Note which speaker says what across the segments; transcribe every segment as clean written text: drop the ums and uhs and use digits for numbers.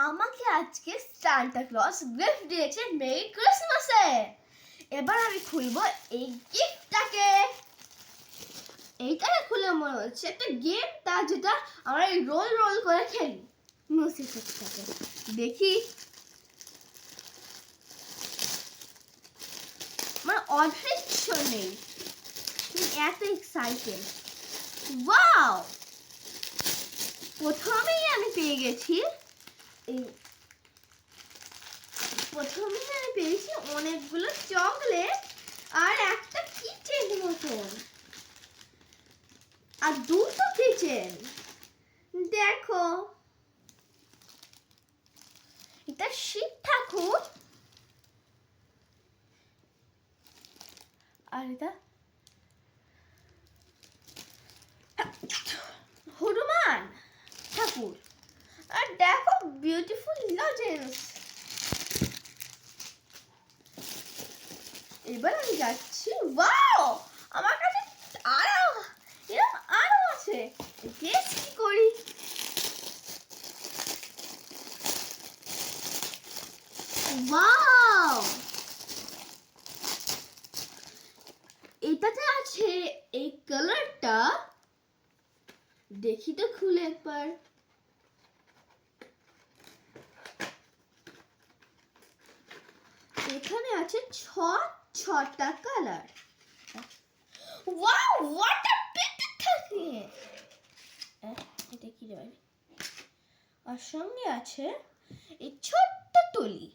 Speaker 1: আমাকে আজকে Santa Claus gift দিয়েছে মেরি ক্রিসমাসে। এবার আমি খুলবো এই গিফটটাকে। এইটাকে খুলে মনে হচ্ছে একটা গেম, যেটা আমরা রোল রোল করে খেলি মিউজিকটাকে। দেখি, আমার অধৈর্য নেই, এত এক্সাইটেড। ওয়াও, প্রথমেই আমি পেয়ে গেছি অনেকগুলো চকলেট আর একটা কিচেন মতন, আর দুটো কিচেন। দেখো, এটা শিব ঠাকুর আর এটা হনুমান ঠাকুর। আর দেখো, বিউটিফুল লজেন্স। এবার আমি যাচ্ছি। ওয়াও, আমার কাছে আরো আছে। গেস কি করি? ওয়াও, এটাতে আছে এই কালারটা। দেখি তো খুলে একবার। এখানে আছে ছটা colour. Wow, what a pick থাকে। এটা কি যায়? আর সঙ্গে আছে এই ছোট্ট তুলি।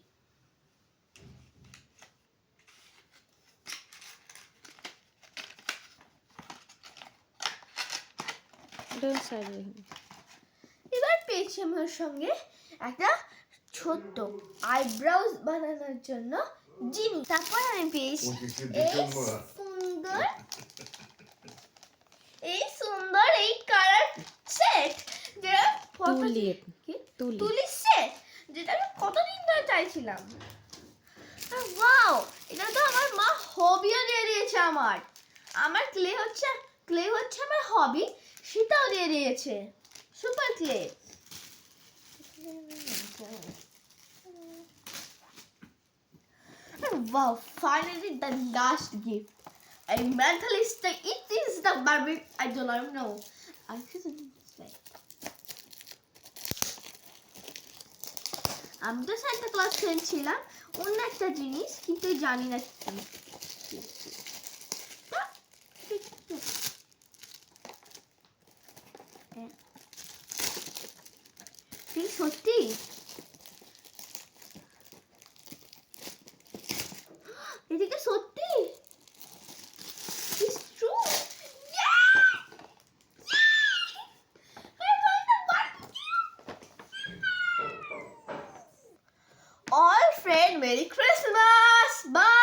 Speaker 1: এবার পেয়েছি আমার সঙ্গে একটা ছোট্ট আইব্রাউজ বানানোর জন্য জিনিস। তারপর আমি পেয়েছি এই সুন্দর এই কালার সেট, যেটা তুলি সেট, যেটা আমি কতদিন ধরে চাইছিলাম। ওয়াও, এটা তো আমার মা হবিও দিয়ে দিয়েছে। আমার ক্লে হচ্ছে আমার হবি, সেটাও দিয়ে দিয়েছে। Super clay. Wow, finally the last gift. I mentally say it is the Barbie. I don't know. I couldn't say. আমি তো সান্টা ক্লজ কিনছিলাম অন্য একটা জিনিস, কিন্তু জানি না কি সত্যি। এদিকে সত্যি It's true. Yeah! I got the Barbie. All friend, Merry Christmas. Bye.